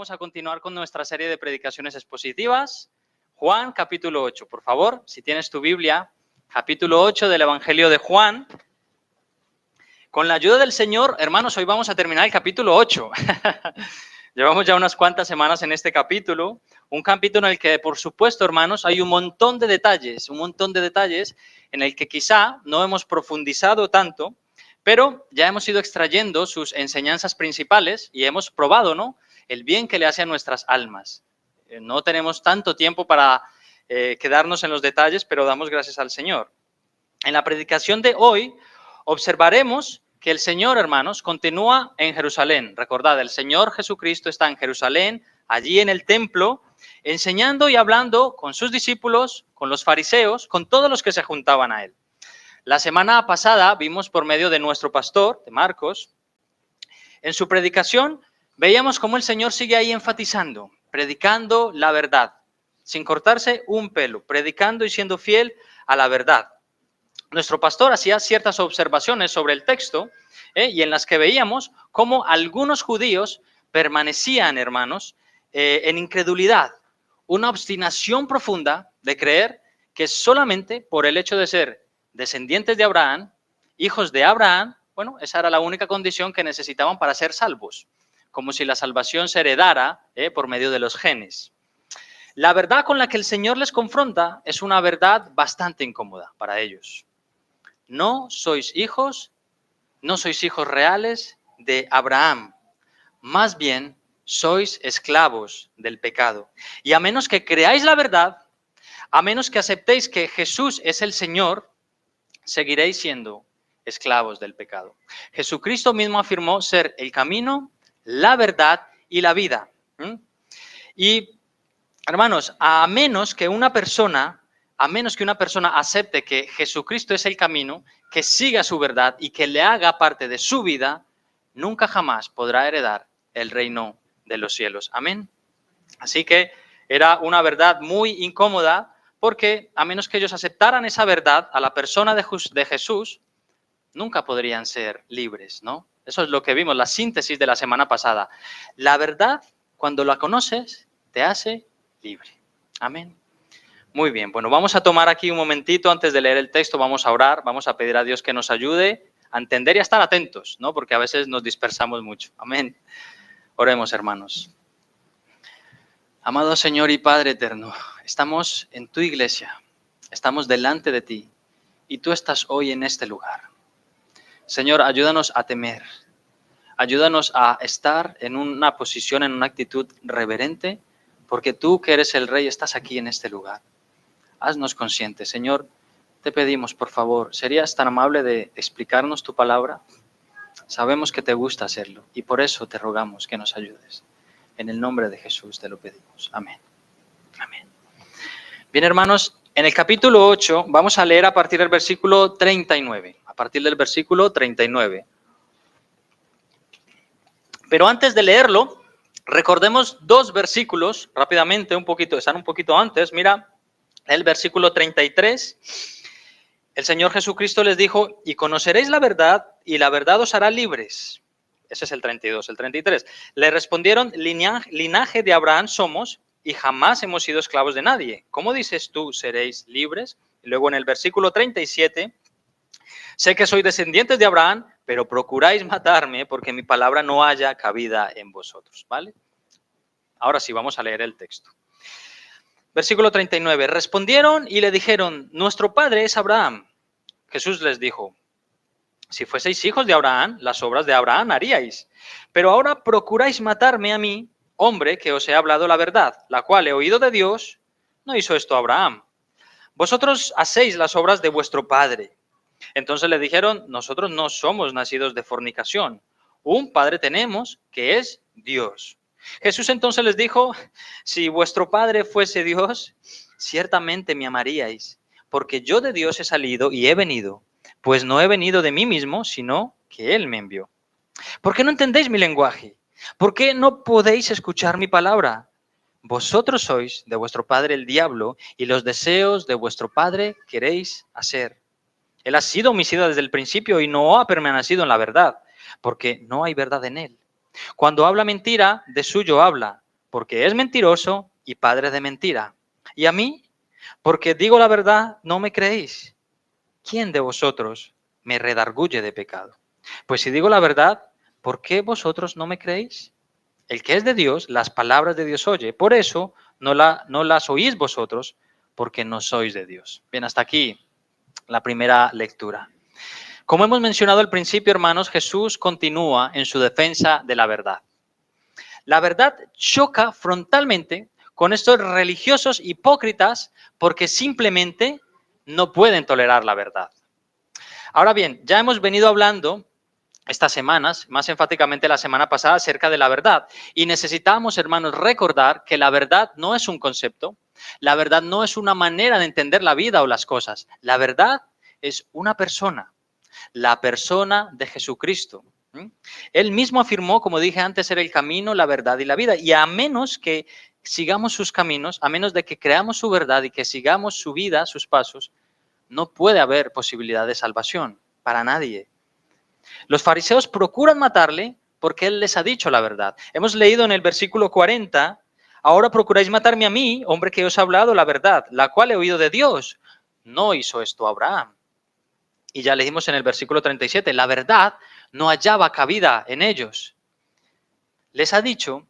vamos a continuar con nuestra serie de predicaciones expositivas. Juan, capítulo 8. Por favor, si tienes tu Biblia, capítulo 8 del Evangelio de Juan. Con la ayuda del Señor, hermanos, hoy vamos a terminar el capítulo 8. Llevamos ya unas cuantas semanas en este capítulo, un capítulo en el que, por supuesto, hermanos, hay un montón de detalles en el que quizá no hemos profundizado tanto, pero ya hemos ido extrayendo sus enseñanzas principales y hemos probado, ¿no?, el bien que le hace a nuestras almas. No tenemos tanto tiempo para quedarnos en los detalles, pero damos gracias al Señor. En la predicación de hoy observaremos que el Señor, hermanos, continúa en Jerusalén. Recordad, el Señor Jesucristo está en Jerusalén, allí en el templo, enseñando y hablando con sus discípulos, con los fariseos, con todos los que se juntaban a Él. La semana pasada vimos por medio de nuestro pastor, de Marcos, en su predicación veíamos cómo el Señor sigue ahí enfatizando, predicando la verdad, sin cortarse un pelo, predicando y siendo fiel a la verdad. Nuestro pastor hacía ciertas observaciones sobre el texto y en las que veíamos cómo algunos judíos permanecían, hermanos, en incredulidad, una obstinación profunda de creer que solamente por el hecho de ser descendientes de Abraham, hijos de Abraham, bueno, esa era la única condición que necesitaban para ser salvos, como si la salvación se heredara por medio de los genes. La verdad con la que el Señor les confronta es una verdad bastante incómoda para ellos. No sois hijos reales de Abraham, más bien sois esclavos del pecado. Y a menos que creáis la verdad, a menos que aceptéis que Jesús es el Señor, seguiréis siendo esclavos del pecado. Jesucristo mismo afirmó ser el camino, la verdad y la vida. Y, hermanos, a menos que una persona acepte que Jesucristo es el camino, que siga su verdad y que le haga parte de su vida, nunca jamás podrá heredar el reino de los cielos. Amén. Así que era una verdad muy incómoda porque a menos que ellos aceptaran esa verdad a la persona de Jesús, nunca podrían ser libres, ¿no? Eso es lo que vimos, la síntesis de la semana pasada. La verdad, cuando la conoces, te hace libre. Amén. Muy bien, bueno, vamos a tomar aquí un momentito antes de leer el texto, vamos a orar, vamos a pedir a Dios que nos ayude a entender y a estar atentos, ¿no? Porque a veces nos dispersamos mucho. Amén. Oremos, hermanos. Amado Señor y Padre eterno, estamos en tu iglesia, estamos delante de ti y tú estás hoy en este lugar. Señor, ayúdanos a temer, ayúdanos a estar en una posición, en una actitud reverente, porque tú que eres el Rey estás aquí en este lugar. Haznos conscientes, Señor, te pedimos, por favor, ¿serías tan amable de explicarnos tu palabra? Sabemos que te gusta hacerlo y por eso te rogamos que nos ayudes. En el nombre de Jesús te lo pedimos. Amén. Amén. Bien, hermanos, en el capítulo 8 vamos a leer a partir del versículo 39. A partir del versículo 39. Pero antes de leerlo, recordemos dos versículos rápidamente, están un poquito antes. Mira, el versículo 33. El Señor Jesucristo les dijo, y conoceréis la verdad, y la verdad os hará libres. Ese es el 32. El 33. Le respondieron, linaje de Abraham somos, y jamás hemos sido esclavos de nadie. ¿Cómo dices tú, seréis libres? Y luego en el versículo 37, sé que sois descendientes de Abraham, pero procuráis matarme, porque mi palabra no haya cabida en vosotros. ¿Vale? Ahora sí, vamos a leer el texto. Versículo 39. Respondieron y le dijeron, nuestro padre es Abraham. Jesús les dijo, si fueseis hijos de Abraham, las obras de Abraham haríais. Pero ahora procuráis matarme a mí, hombre, que os he hablado la verdad, la cual he oído de Dios, no hizo esto Abraham. Vosotros hacéis las obras de vuestro padre. Entonces le dijeron, nosotros no somos nacidos de fornicación. Un padre tenemos, que es Dios. Jesús entonces les dijo, si vuestro padre fuese Dios, ciertamente me amaríais, porque yo de Dios he salido y he venido, pues no he venido de mí mismo, sino que Él me envió. ¿Por qué no entendéis mi lenguaje? ¿Por qué no podéis escuchar mi palabra? Vosotros sois de vuestro padre el diablo, y los deseos de vuestro padre queréis hacer. Él ha sido homicida desde el principio y no ha permanecido en la verdad, porque no hay verdad en él. Cuando habla mentira, de suyo habla, porque es mentiroso y padre de mentira. Y a mí, porque digo la verdad, no me creéis. ¿Quién de vosotros me redarguye de pecado? Pues si digo la verdad, ¿por qué vosotros no me creéis? El que es de Dios, las palabras de Dios oye. Por eso no las oís vosotros, porque no sois de Dios. Bien, hasta aquí la primera lectura. Como hemos mencionado al principio, hermanos, Jesús continúa en su defensa de la verdad. La verdad choca frontalmente con estos religiosos hipócritas porque simplemente no pueden tolerar la verdad. Ahora bien, ya hemos venido hablando estas semanas, más enfáticamente la semana pasada, acerca de la verdad. Y necesitamos, hermanos, recordar que la verdad no es un concepto, la verdad no es una manera de entender la vida o las cosas. La verdad es una persona, la persona de Jesucristo. Él mismo afirmó, como dije antes, ser el camino, la verdad y la vida. Y a menos que sigamos sus caminos, a menos de que creamos su verdad y que sigamos su vida, sus pasos, no puede haber posibilidad de salvación para nadie. Los fariseos procuran matarle porque él les ha dicho la verdad. Hemos leído en el versículo 40, ahora procuráis matarme a mí, hombre que os ha hablado la verdad, la cual he oído de Dios. No hizo esto Abraham. Y ya leímos en el versículo 37, la verdad no hallaba cabida en ellos. Les ha dicho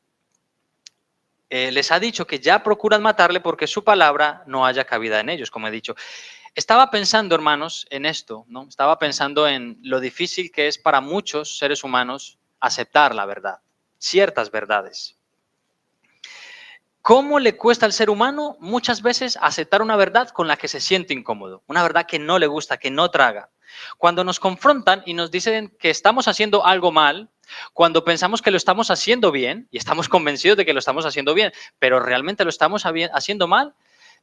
que ya procuran matarle porque su palabra no haya cabida en ellos, como he dicho. Estaba pensando, hermanos, en esto, ¿no? Estaba pensando en lo difícil que es para muchos seres humanos aceptar la verdad, ciertas verdades. ¿Cómo le cuesta al ser humano muchas veces aceptar una verdad con la que se siente incómodo? Una verdad que no le gusta, que no traga. Cuando nos confrontan y nos dicen que estamos haciendo algo mal, cuando pensamos que lo estamos haciendo bien y estamos convencidos de que lo estamos haciendo bien, pero realmente lo estamos haciendo mal,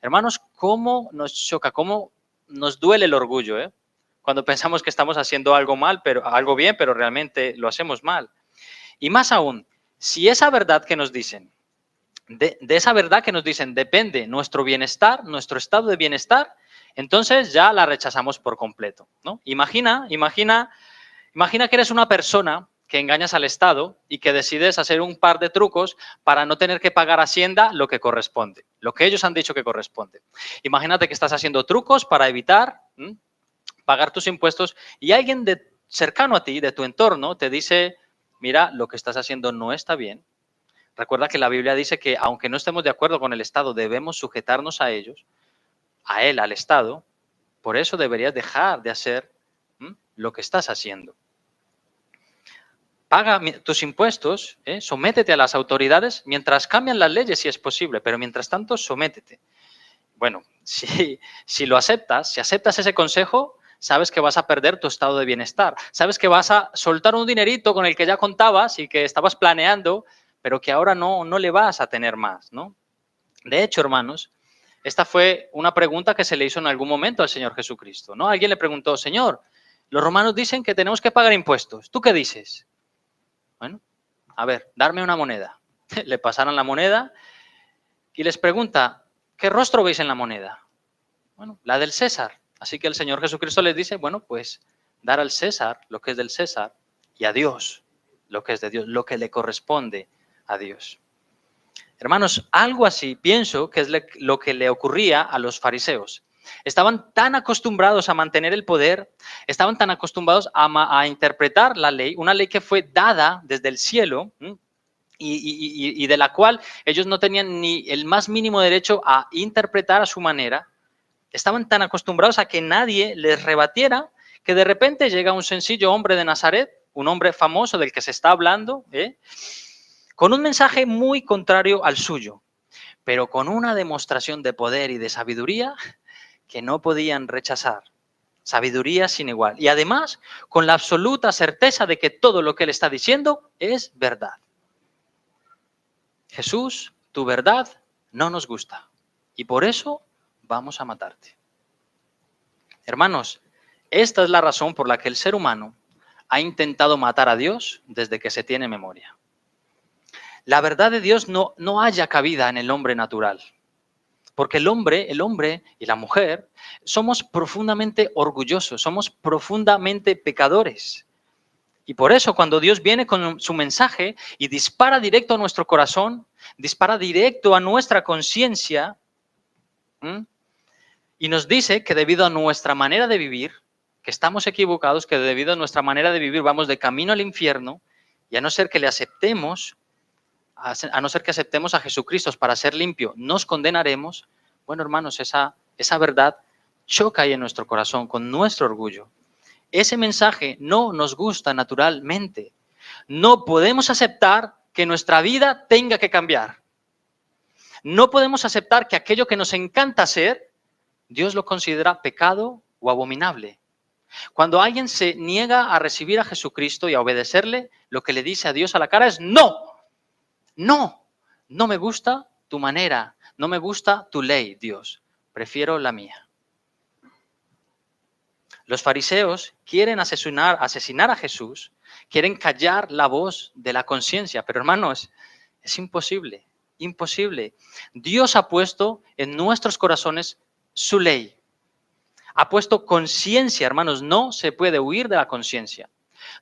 hermanos, ¿cómo nos choca? ¿Cómo nos duele el orgullo? Cuando pensamos que estamos haciendo algo mal, pero algo bien, pero realmente lo hacemos mal. Y más aún, si esa verdad que nos dicen, de esa verdad que nos dicen depende nuestro bienestar, nuestro estado de bienestar, entonces ya la rechazamos por completo, ¿no? Imagina que eres una persona que engañas al Estado y que decides hacer un par de trucos para no tener que pagar a Hacienda lo que corresponde, lo que ellos han dicho que corresponde. Imagínate que estás haciendo trucos para evitar pagar tus impuestos y alguien cercano a ti, de tu entorno, te dice, mira, lo que estás haciendo no está bien. Recuerda que la Biblia dice que aunque no estemos de acuerdo con el Estado, debemos sujetarnos a ellos, a él, al Estado. Por eso deberías dejar de hacer lo que estás haciendo. Paga tus impuestos, sométete a las autoridades mientras cambian las leyes si es posible, pero mientras tanto sométete. Bueno, si lo aceptas, si aceptas ese consejo, sabes que vas a perder tu estado de bienestar, sabes que vas a soltar un dinerito con el que ya contabas y que estabas planeando, pero que ahora no le vas a tener más, ¿no? De hecho, hermanos, esta fue una pregunta que se le hizo en algún momento al Señor Jesucristo, ¿no? Alguien le preguntó, Señor, los romanos dicen que tenemos que pagar impuestos, ¿tú qué dices? Bueno, a ver, darme una moneda. Le pasaron la moneda y les pregunta, ¿qué rostro veis en la moneda? Bueno, la del César. Así que el Señor Jesucristo les dice, bueno, pues dar al César lo que es del César y a Dios lo que es de Dios, lo que le corresponde a Dios. Hermanos, algo así pienso que es lo que le ocurría a los fariseos. Estaban tan acostumbrados a mantener el poder, estaban tan acostumbrados a interpretar la ley, una ley que fue dada desde el cielo y de la cual ellos no tenían ni el más mínimo derecho a interpretar a su manera. Estaban tan acostumbrados a que nadie les rebatiera que de repente llega un sencillo hombre de Nazaret, un hombre famoso del que se está hablando, con un mensaje muy contrario al suyo, pero con una demostración de poder y de sabiduría que no podían rechazar. Sabiduría sin igual. Y además, con la absoluta certeza de que todo lo que él está diciendo es verdad. Jesús, tu verdad no nos gusta. Y por eso vamos a matarte. Hermanos, esta es la razón por la que el ser humano ha intentado matar a Dios desde que se tiene memoria. La verdad de Dios no haya cabida en el hombre natural. Porque el hombre y la mujer somos profundamente orgullosos, somos profundamente pecadores. Y por eso cuando Dios viene con su mensaje y dispara directo a nuestro corazón, dispara directo a nuestra conciencia, ¿m? Y nos dice que debido a nuestra manera de vivir, que estamos equivocados, que debido a nuestra manera de vivir vamos de camino al infierno, y a no ser que le aceptemos, a no ser que aceptemos a Jesucristo para ser limpio, nos condenaremos. Bueno, hermanos, esa verdad choca ahí en nuestro corazón con nuestro orgullo. Ese mensaje no nos gusta naturalmente. No podemos aceptar que nuestra vida tenga que cambiar. No podemos aceptar que aquello que nos encanta hacer, Dios lo considera pecado o abominable. Cuando alguien se niega a recibir a Jesucristo y a obedecerle, lo que le dice a Dios a la cara es no, no me gusta tu manera, no me gusta tu ley, Dios, prefiero la mía. Los fariseos quieren asesinar a Jesús, quieren callar la voz de la conciencia, pero hermanos, es imposible, imposible. Dios ha puesto en nuestros corazones su ley. Ha puesto conciencia, hermanos, no se puede huir de la conciencia.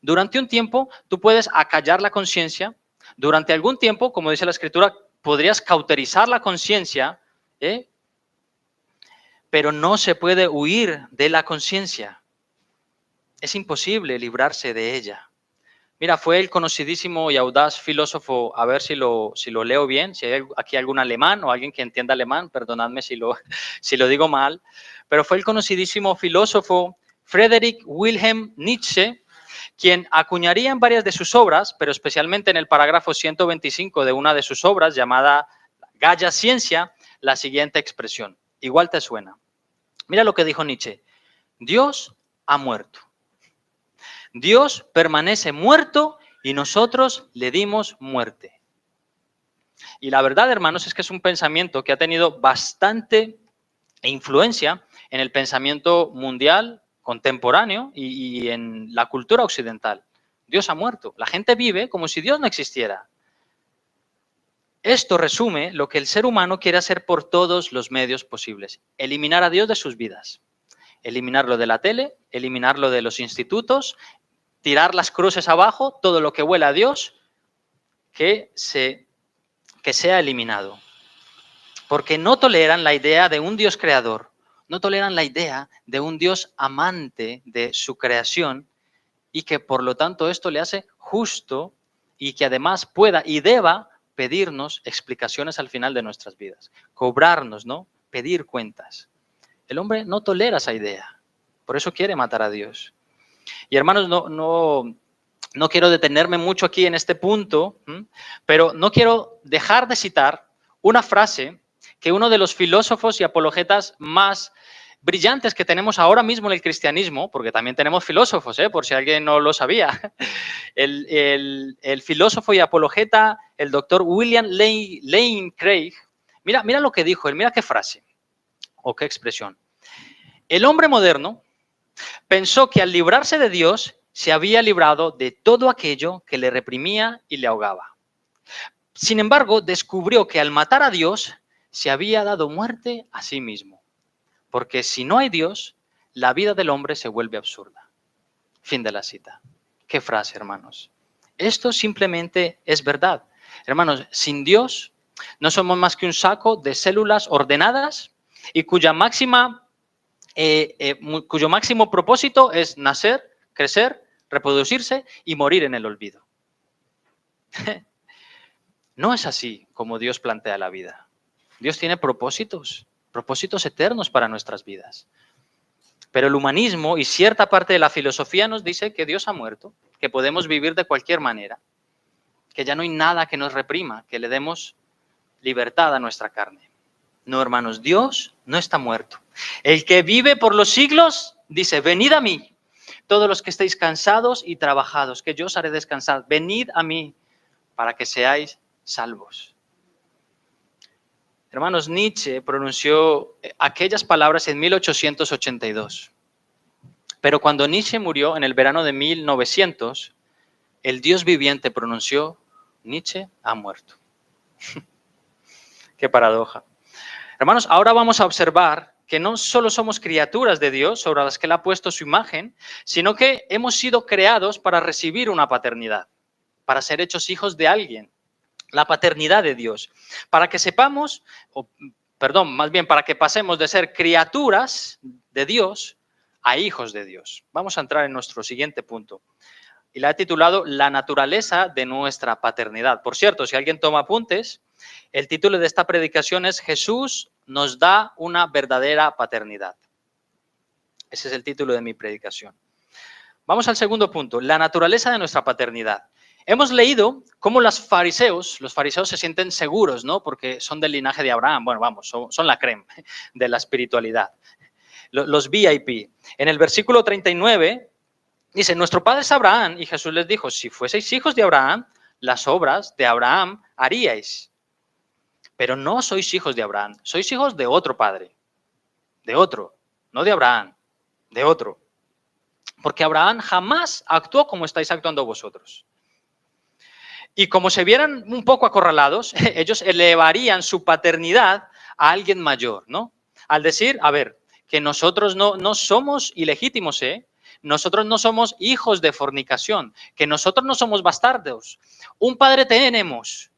Durante un tiempo tú puedes acallar la conciencia, durante algún tiempo, como dice la Escritura, podrías cauterizar la conciencia, pero no se puede huir de la conciencia. Es imposible librarse de ella. Mira, fue el conocidísimo y audaz filósofo, a ver si lo leo bien, si hay aquí algún alemán o alguien que entienda alemán, perdonadme si lo digo mal, pero fue el conocidísimo filósofo Friedrich Wilhelm Nietzsche, quien acuñaría en varias de sus obras, pero especialmente en el parágrafo 125 de una de sus obras llamada Gaia Ciencia, la siguiente expresión. Igual te suena. Mira lo que dijo Nietzsche. Dios ha muerto. Dios permanece muerto y nosotros le dimos muerte. Y la verdad, hermanos, es que es un pensamiento que ha tenido bastante influencia en el pensamiento mundial contemporáneo y en la cultura occidental. Dios ha muerto. La gente vive como si Dios no existiera. Esto resume lo que el ser humano quiere hacer por todos los medios posibles. Eliminar a Dios de sus vidas. Eliminarlo de la tele, eliminarlo de los institutos, tirar las cruces abajo, todo lo que huela a Dios, que sea eliminado. Porque no toleran la idea de un Dios creador, no toleran la idea de un Dios amante de su creación y que por lo tanto esto le hace justo y que además pueda y deba pedirnos explicaciones al final de nuestras vidas, cobrarnos, ¿no? Pedir cuentas. El hombre no tolera esa idea, por eso quiere matar a Dios. Y hermanos, no quiero detenerme mucho aquí en este punto, pero no quiero dejar de citar una frase que uno de los filósofos y apologetas más brillantes que tenemos ahora mismo en el cristianismo, porque también tenemos filósofos, por si alguien no lo sabía, el filósofo y apologeta, el doctor William Lane Craig, mira lo que dijo él, mira qué frase o qué expresión. El hombre moderno pensó que al librarse de Dios se había librado de todo aquello que le reprimía y le ahogaba. Sin embargo, descubrió que al matar a Dios se había dado muerte a sí mismo. Porque si no hay Dios, la vida del hombre se vuelve absurda. Fin de la cita. Qué frase, hermanos. Esto simplemente es verdad. Hermanos, sin Dios no somos más que un saco de células ordenadas y cuyo máximo propósito es nacer, crecer, reproducirse y morir en el olvido. No es así como Dios plantea la vida. Dios tiene propósitos eternos para nuestras vidas. Pero el humanismo y cierta parte de la filosofía nos dice que Dios ha muerto, que podemos vivir de cualquier manera, que ya no hay nada que nos reprima, que le demos libertad a nuestra carne. No, hermanos, Dios no está muerto. El que vive por los siglos dice, venid a mí, todos los que estéis cansados y trabajados, que yo os haré descansar. Venid a mí para que seáis salvos. Hermanos, Nietzsche pronunció aquellas palabras en 1882. Pero cuando Nietzsche murió en el verano de 1900, el Dios viviente pronunció, Nietzsche ha muerto. Qué paradoja. Hermanos, ahora vamos a observar que no solo somos criaturas de Dios sobre las que Él ha puesto su imagen, sino que hemos sido creados para recibir una paternidad, para ser hechos hijos de alguien, la paternidad de Dios, para que sepamos, más bien para que pasemos de ser criaturas de Dios a hijos de Dios. Vamos a entrar en nuestro siguiente punto. Y la he titulado La naturaleza de nuestra paternidad. Por cierto, si alguien toma apuntes, el título de esta predicación es Jesús nos da una verdadera paternidad. Ese es el título de mi predicación. Vamos al segundo punto, la naturaleza de nuestra paternidad. Hemos leído cómo los fariseos se sienten seguros, ¿no? Porque son del linaje de Abraham. Bueno, vamos, son la crema de la espiritualidad. Los VIP. En el versículo 39 dice, nuestro padre es Abraham, y Jesús les dijo, si fueseis hijos de Abraham, las obras de Abraham haríais. Pero no sois hijos de Abraham, sois hijos de otro padre, de otro, no de Abraham, de otro. Porque Abraham jamás actuó como estáis actuando vosotros. Y como se vieran un poco acorralados, ellos elevarían su paternidad a alguien mayor, ¿no? Al decir, a ver, que nosotros no somos ilegítimos, ¿eh? Nosotros no somos hijos de fornicación, que nosotros no somos bastardos. Un padre tenemos.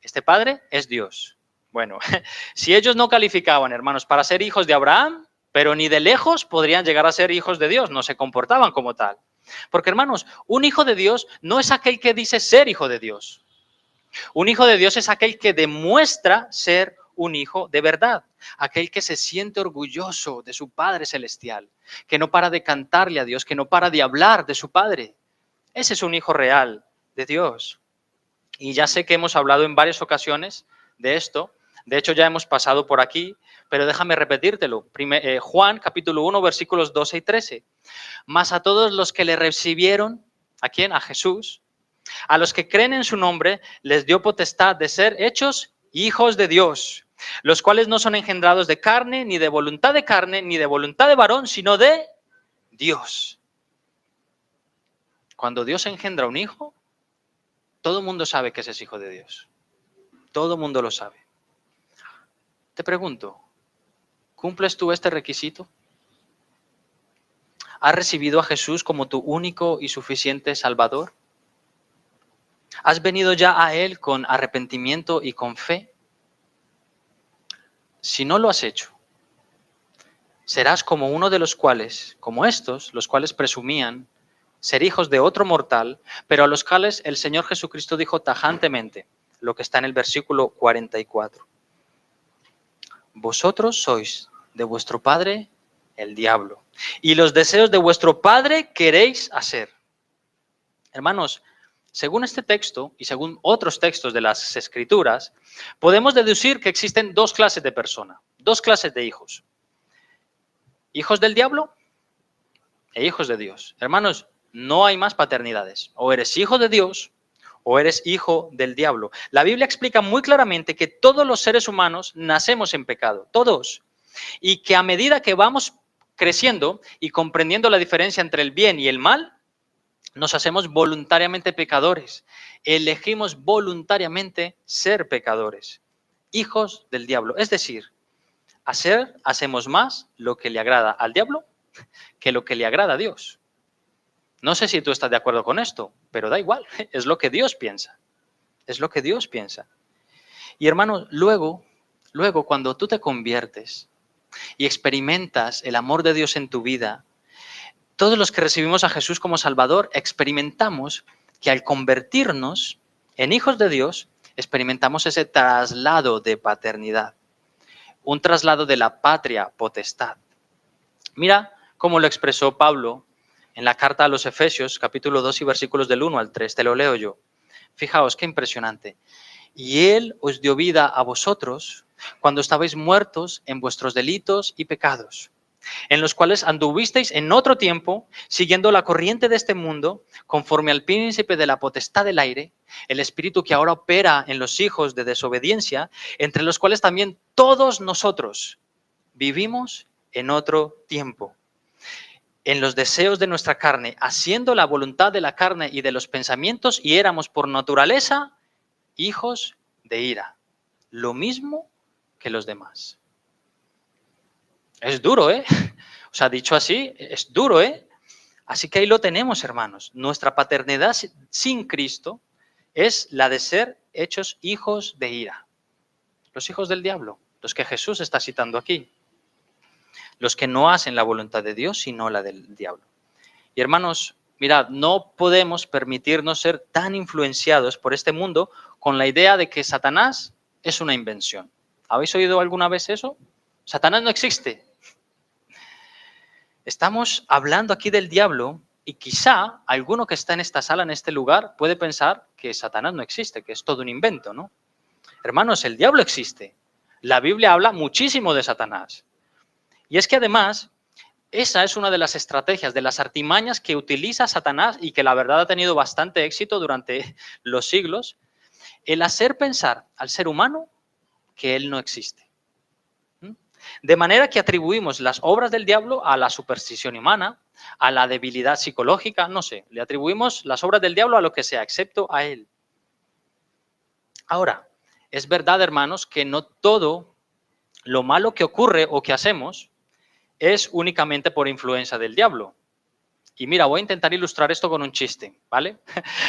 Este padre es Dios. Bueno, si ellos no calificaban, hermanos, para ser hijos de Abraham, pero ni de lejos podrían llegar a ser hijos de Dios, no se comportaban como tal. Porque, hermanos, un hijo de Dios no es aquel que dice ser hijo de Dios. Un hijo de Dios es aquel que demuestra ser un hijo de verdad, aquel que se siente orgulloso de su Padre Celestial, que no para de cantarle a Dios, que no para de hablar de su Padre. Ese es un hijo real de Dios. Y ya sé que hemos hablado en varias ocasiones de esto, de hecho ya hemos pasado por aquí, pero déjame repetírtelo. Juan capítulo 1 versículos 12 y 13. Mas a todos los que le recibieron, ¿a quién? A Jesús. A los que creen en su nombre, les dio potestad de ser hechos hijos de Dios, los cuales no son engendrados de carne, ni de voluntad de carne, ni de voluntad de varón, sino de Dios. Cuando Dios engendra un hijo, todo el mundo sabe que ese es hijo de Dios. Todo el mundo lo sabe. Te pregunto, ¿cumples tú este requisito? ¿Has recibido a Jesús como tu único y suficiente Salvador? ¿Has venido ya a Él con arrepentimiento y con fe? Si no lo has hecho, serás como uno de los cuales, como estos, los cuales presumían ser hijos de otro mortal, pero a los cuales el Señor Jesucristo dijo tajantemente, lo que está en el versículo 44. Vosotros sois de vuestro padre el diablo, y los deseos de vuestro padre queréis hacer. Hermanos, según este texto y según otros textos de las Escrituras, podemos deducir que existen dos clases de personas, dos clases de hijos. Hijos del diablo e hijos de Dios. Hermanos, no hay más paternidades. O eres hijo de Dios o eres hijo del diablo. La Biblia explica muy claramente que todos los seres humanos nacemos en pecado, todos. Y que a medida que vamos creciendo y comprendiendo la diferencia entre el bien y el mal, nos hacemos voluntariamente pecadores. Elegimos voluntariamente ser pecadores, hijos del diablo. Es decir, hacemos más lo que le agrada al diablo que lo que le agrada a Dios. No sé si tú estás de acuerdo con esto, pero da igual, es lo que Dios piensa. Es lo que Dios piensa. Y hermanos, luego cuando tú te conviertes y experimentas el amor de Dios en tu vida, todos los que recibimos a Jesús como Salvador experimentamos que al convertirnos en hijos de Dios, experimentamos ese traslado de paternidad, un traslado de la patria potestad. Mira cómo lo expresó Pablo en la carta a los Efesios, capítulo 2 y versículos del 1 al 3, te lo leo yo. Fijaos, qué impresionante. Y Él os dio vida a vosotros cuando estabais muertos en vuestros delitos y pecados, en los cuales anduvisteis en otro tiempo, siguiendo la corriente de este mundo, conforme al príncipe de la potestad del aire, el espíritu que ahora opera en los hijos de desobediencia, entre los cuales también todos nosotros vivimos en otro tiempo, en los deseos de nuestra carne, haciendo la voluntad de la carne y de los pensamientos, y éramos por naturaleza hijos de ira, lo mismo que los demás. Es duro, ¿eh? O sea, dicho así, es duro, ¿eh? Así que ahí lo tenemos, hermanos. Nuestra paternidad sin Cristo es la de ser hechos hijos de ira. Los hijos del diablo, los que Jesús está citando aquí. Los que no hacen la voluntad de Dios, sino la del diablo. Y hermanos, mirad, no podemos permitirnos ser tan influenciados por este mundo con la idea de que Satanás es una invención. ¿Habéis oído alguna vez eso? Satanás no existe. Estamos hablando aquí del diablo y quizá alguno que está en esta sala, en este lugar, puede pensar que Satanás no existe, que es todo un invento, ¿no? Hermanos, el diablo existe. La Biblia habla muchísimo de Satanás. Y es que además, esa es una de las estrategias, de las artimañas que utiliza Satanás y que la verdad ha tenido bastante éxito durante los siglos, el hacer pensar al ser humano que él no existe. De manera que atribuimos las obras del diablo a la superstición humana, a la debilidad psicológica, no sé, le atribuimos las obras del diablo a lo que sea, excepto a él. Ahora, es verdad, hermanos, que no todo lo malo que ocurre o que hacemos es únicamente por influencia del diablo. Y mira, voy a intentar ilustrar esto con un chiste, ¿vale?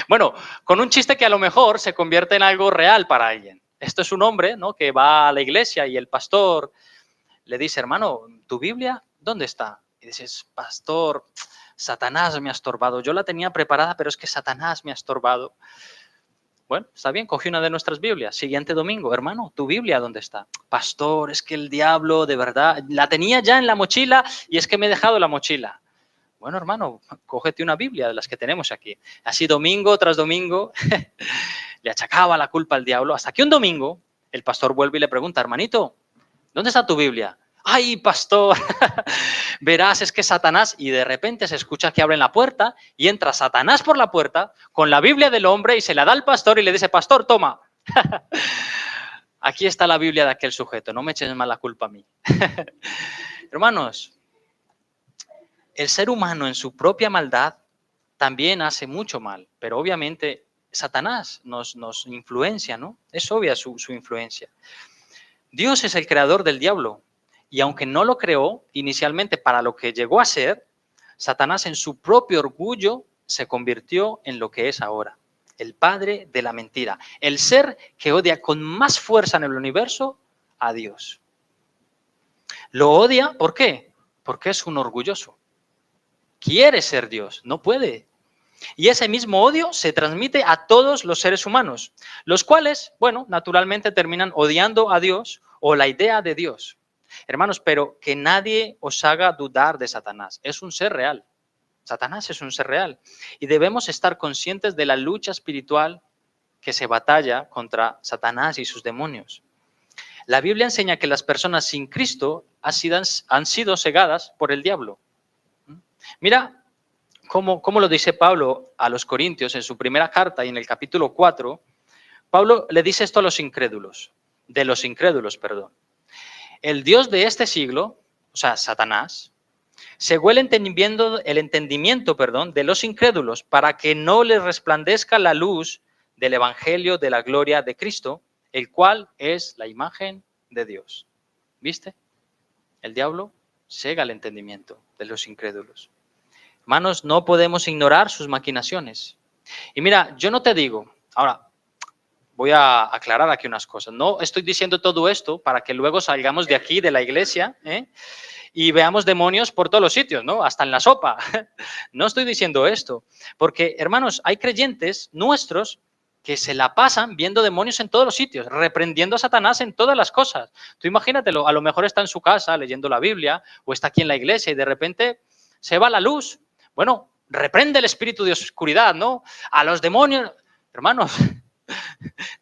Bueno, con un chiste que a lo mejor se convierte en algo real para alguien. Esto es un hombre, ¿no?, que va a la iglesia y el pastor le dice, hermano, ¿tu Biblia dónde está? Y dices, pastor, Satanás me ha estorbado. Yo la tenía preparada, pero es que Satanás me ha estorbado. Bueno, está bien, cogí una de nuestras Biblias. Siguiente domingo, hermano, ¿tu Biblia dónde está? Pastor, es que el diablo, de verdad, la tenía ya en la mochila y es que me he dejado la mochila. Bueno, hermano, cógete una Biblia de las que tenemos aquí. Así domingo tras domingo le achacaba la culpa al diablo, hasta que un domingo el pastor vuelve y le pregunta, hermanito, ¿dónde está tu Biblia? Ay, pastor, verás, es que Satanás, y de repente se escucha que abren la puerta y entra Satanás por la puerta con la Biblia del hombre y se la da al pastor y le dice, pastor, toma, aquí está la Biblia de aquel sujeto, no me eches más la culpa a mí. Hermanos, el ser humano en su propia maldad también hace mucho mal, pero obviamente Satanás nos influencia, ¿no? Es obvia su influencia. Dios es el creador del diablo y aunque no lo creó inicialmente para lo que llegó a ser, Satanás en su propio orgullo se convirtió en lo que es ahora, el padre de la mentira, el ser que odia con más fuerza en el universo a Dios. Lo odia, ¿por qué? Porque es un orgulloso. Quiere ser Dios, no puede. Y ese mismo odio se transmite a todos los seres humanos, los cuales, bueno, naturalmente terminan odiando a Dios o la idea de Dios. Hermanos, pero que nadie os haga dudar de Satanás. Es un ser real. Satanás es un ser real. Y debemos estar conscientes de la lucha espiritual que se batalla contra Satanás y sus demonios. La Biblia enseña que las personas sin Cristo han sido cegadas por el diablo. Mira cómo lo dice Pablo a los Corintios en su primera carta y en el capítulo 4. Pablo le dice esto a los incrédulos, perdón. El Dios de este siglo, o sea, Satanás, cegó el entendimiento, de los incrédulos para que no les resplandezca la luz del evangelio de la gloria de Cristo, el cual es la imagen de Dios. ¿Viste? El diablo cega el entendimiento de los incrédulos. Hermanos, no podemos ignorar sus maquinaciones. Y mira, yo no te digo, ahora voy a aclarar aquí unas cosas. No estoy diciendo todo esto para que luego salgamos de aquí, de la iglesia, y veamos demonios por todos los sitios, ¿no? Hasta en la sopa. No estoy diciendo esto. Porque, hermanos, hay creyentes nuestros que se la pasan viendo demonios en todos los sitios, reprendiendo a Satanás en todas las cosas. Tú imagínatelo, a lo mejor está en su casa leyendo la Biblia o está aquí en la iglesia y de repente se va la luz. Bueno, reprende el espíritu de oscuridad, ¿no? A los demonios. Hermanos,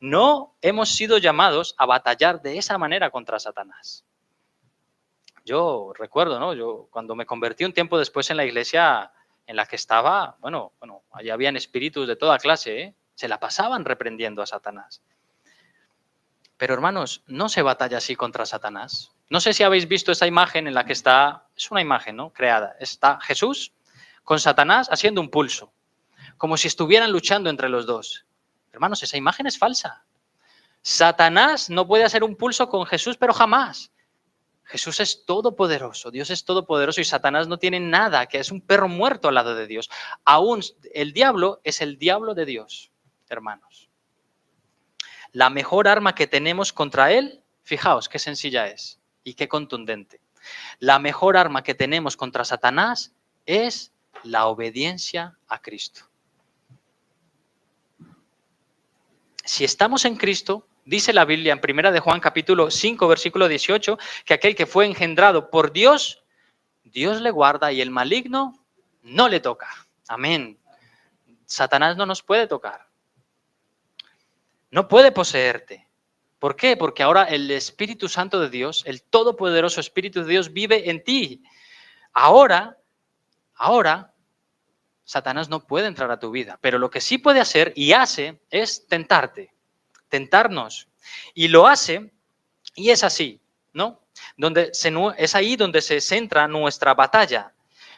no hemos sido llamados a batallar de esa manera contra Satanás. Yo recuerdo, ¿no? Yo cuando me convertí un tiempo después en la iglesia en la que estaba, bueno, allá habían espíritus de toda clase, ¿eh? Se la pasaban reprendiendo a Satanás. Pero hermanos, no se batalla así contra Satanás. No sé si habéis visto esa imagen en la que está, es una imagen, ¿no?, creada. Está Jesús con Satanás haciendo un pulso, como si estuvieran luchando entre los dos. Hermanos, esa imagen es falsa. Satanás no puede hacer un pulso con Jesús, pero jamás. Jesús es todopoderoso, Dios es todopoderoso y Satanás no tiene nada, que es un perro muerto al lado de Dios. Aún el diablo es el diablo de Dios, hermanos. La mejor arma que tenemos contra él, fijaos qué sencilla es y qué contundente. La mejor arma que tenemos contra Satanás es la obediencia a Cristo. Si estamos en Cristo, dice la Biblia en 1 de Juan capítulo 5, versículo 18, que aquel que fue engendrado por Dios, Dios le guarda y el maligno no le toca. Amén. Satanás no nos puede tocar. No puede poseerte. ¿Por qué? Porque ahora el Espíritu Santo de Dios, el todopoderoso Espíritu de Dios vive en ti. Ahora, Satanás no puede entrar a tu vida, pero lo que sí puede hacer y hace es tentarte, tentarnos. Y lo hace, y es así, ¿no? Es ahí donde se centra nuestra batalla.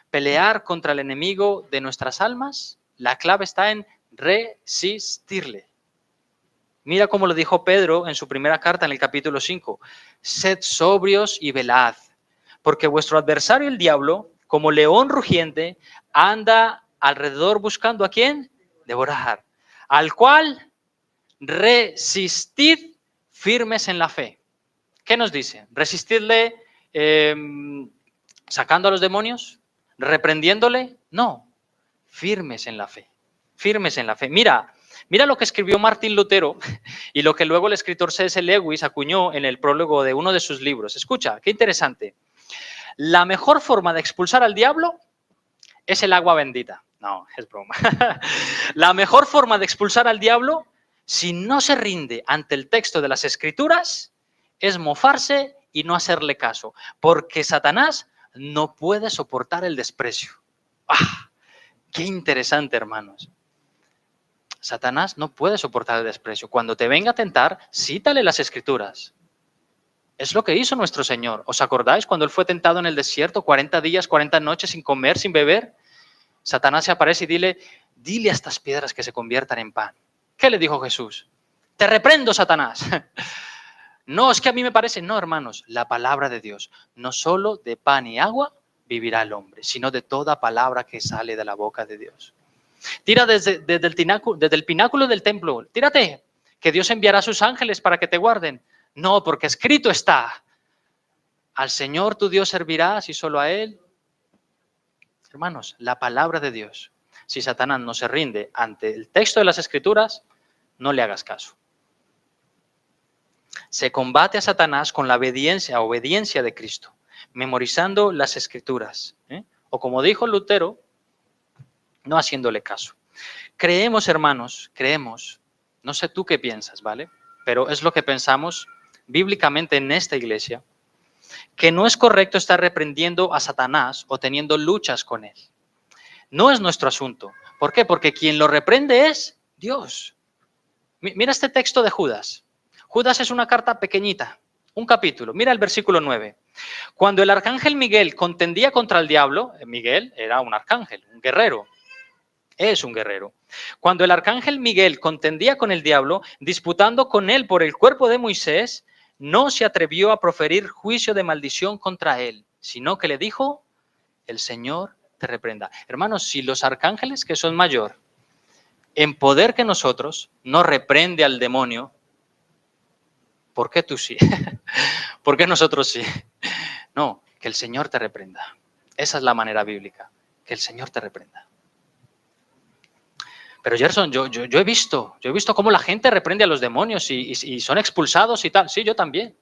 Pelear contra el enemigo de nuestras almas, la clave está en resistirle. Mira cómo lo dijo Pedro en su primera carta en el capítulo 5. Sed sobrios y velad, porque vuestro adversario el diablo, como león rugiente, anda alrededor buscando ¿a quién? Devorar. Al cual resistid firmes en la fe. ¿Qué nos dice? ¿Resistirle sacando a los demonios? ¿Reprendiéndole? No. Firmes en la fe. Firmes en la fe. Mira lo que escribió Martín Lutero y lo que luego el escritor C.S. Lewis acuñó en el prólogo de uno de sus libros. Escucha, qué interesante. La mejor forma de expulsar al diablo es el agua bendita. No, es broma. La mejor forma de expulsar al diablo, si no se rinde ante el texto de las Escrituras, es mofarse y no hacerle caso, porque Satanás no puede soportar el desprecio. ¡Ah! ¡Qué interesante, hermanos! Satanás no puede soportar el desprecio. Cuando te venga a tentar, cítale las Escrituras. Es lo que hizo nuestro Señor. ¿Os acordáis cuando Él fue tentado en el desierto 40 días, 40 noches sin comer, sin beber? Satanás se aparece y dile a estas piedras que se conviertan en pan. ¿Qué le dijo Jesús? Te reprendo, Satanás. No, es que a mí me parece. No, hermanos, la palabra de Dios. No solo de pan y agua vivirá el hombre, sino de toda palabra que sale de la boca de Dios. Tira desde el pináculo del templo. Tírate, que Dios enviará a sus ángeles para que te guarden. No, porque escrito está. Al Señor tu Dios servirás y solo a Él. Hermanos, la palabra de Dios. Si Satanás no se rinde ante el texto de las Escrituras, no le hagas caso. Se combate a Satanás con la obediencia de Cristo, memorizando las Escrituras. O como dijo Lutero, no haciéndole caso. Creemos, hermanos, no sé tú qué piensas, ¿vale? Pero es lo que pensamos bíblicamente en esta iglesia, que no es correcto estar reprendiendo a Satanás o teniendo luchas con él. No es nuestro asunto. ¿Por qué? Porque quien lo reprende es Dios. Mira este texto de Judas. Judas es una carta pequeñita, un capítulo. Mira el versículo 9. Cuando el arcángel Miguel contendía contra el diablo, Miguel era un arcángel, un guerrero. Es un guerrero. Cuando el arcángel Miguel contendía con el diablo, disputando con él por el cuerpo de Moisés, no se atrevió a proferir juicio de maldición contra él, sino que le dijo, el Señor te reprenda. Hermanos, si los arcángeles, que son mayor, en poder que nosotros, no reprende al demonio, ¿por qué tú sí? ¿Por qué nosotros sí? No, que el Señor te reprenda. Esa es la manera bíblica, que el Señor te reprenda. Pero Gerson, yo he visto cómo la gente reprende a los demonios y son expulsados y tal. Sí, yo también.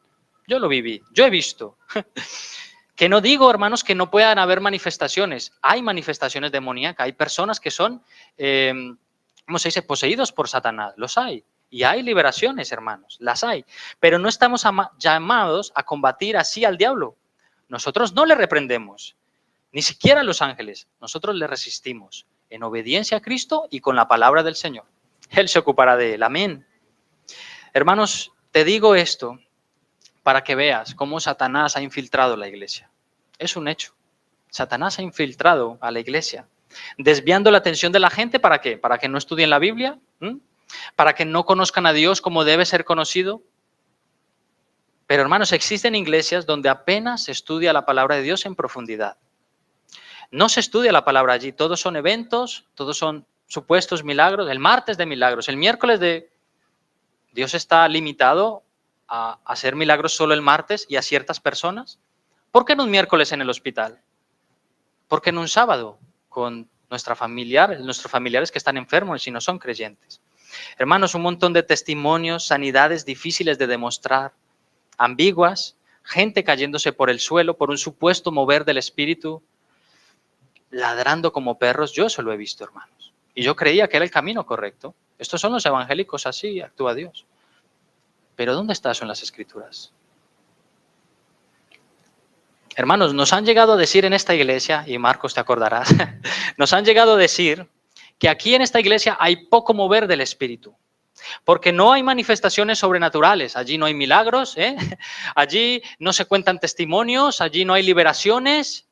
Yo lo viví. Yo he visto. Que no digo, hermanos, que no puedan haber manifestaciones. Hay manifestaciones demoníacas. Hay personas que son, ¿cómo se dice?, poseídos por Satanás. Los hay. Y hay liberaciones, hermanos. Las hay. Pero no estamos llamados a combatir así al diablo. Nosotros no le reprendemos. Ni siquiera a los ángeles. Nosotros le resistimos. En obediencia a Cristo y con la palabra del Señor. Él se ocupará de él. Amén. Hermanos, te digo esto para que veas cómo Satanás ha infiltrado la iglesia. Es un hecho. Satanás ha infiltrado a la iglesia, desviando la atención de la gente. ¿Para qué? ¿Para que no estudien la Biblia? ¿Para que no conozcan a Dios como debe ser conocido? Pero hermanos, existen iglesias donde apenas se estudia la palabra de Dios en profundidad. No se estudia la palabra allí, todos son eventos, todos son supuestos milagros, el martes de milagros, el miércoles de... ¿Dios está limitado a hacer milagros solo el martes y a ciertas personas? ¿Por qué no un miércoles en el hospital? ¿Por qué no un sábado con nuestros familiares que están enfermos y no son creyentes? Hermanos, un montón de testimonios, sanidades difíciles de demostrar, ambiguas, gente cayéndose por el suelo por un supuesto mover del espíritu, ladrando como perros. Yo eso lo he visto, hermanos. Y yo creía que era el camino correcto. Estos son los evangélicos, así actúa Dios. Pero ¿dónde está eso en las Escrituras? Hermanos, nos han llegado a decir en esta iglesia, y Marcos te acordarás, nos han llegado a decir que aquí en esta iglesia hay poco mover del espíritu. Porque no hay manifestaciones sobrenaturales, allí no hay milagros, allí no se cuentan testimonios, allí no hay liberaciones,